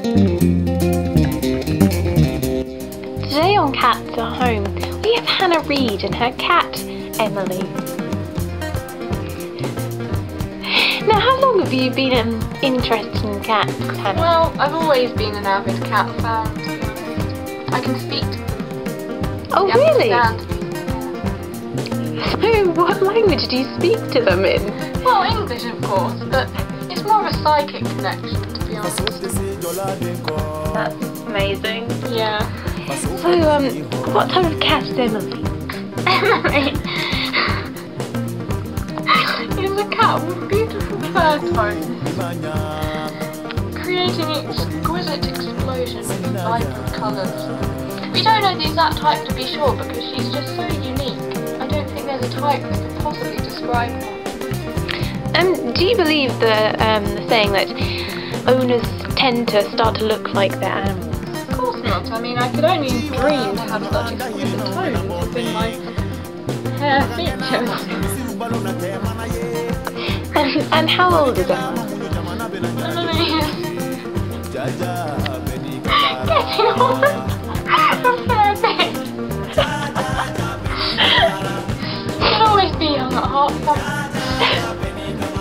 Today on Cats at Home, we have Hannah Reid and her cat, Emily. Now, how long have you been interested in cats, Hannah? Well, I've always been an avid cat fan, to be honest. I can speak to them. Oh, They really? understand me. So, what language do you speak to them in? Well, English, of course, but it's more of a psychic connection, to be honest. That's amazing. Yeah. So, what type of cat is Emily? Emily is a cat with beautiful fur tones, creating exquisite explosions of vibrant colours. We don't know the exact type to be sure because she's just so unique. I don't think there's a type that could possibly describe her. Do you believe the saying that owners tend to start to look like their animals? Of course not. I mean, I could only dream to have such exquisite tones within my hair features. And how old is Emily? Emily is getting on a fair bit. She'll always be young at heart.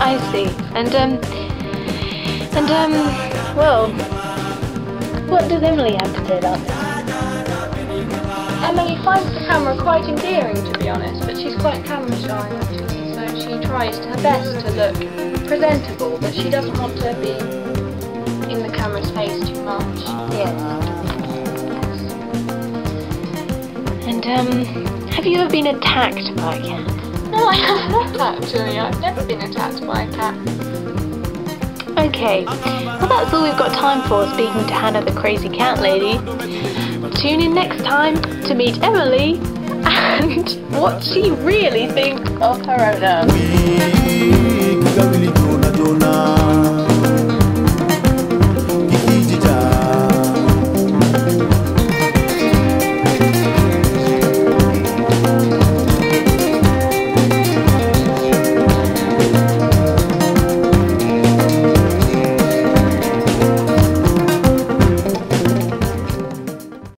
I see. Well, what does Emily have to say about this? Emily finds the camera quite endearing, to be honest, but she's quite camera shy, actually, so she tries her best to look presentable, but she doesn't want to be in the camera's face too much. Yes. And have you ever been attacked by a cat? No, I have not actually. I've never been attacked by a cat. Okay, well that's all we've got time for speaking to Hannah the crazy cat lady. Tune in next time to meet Emily and what she really thinks of her owner.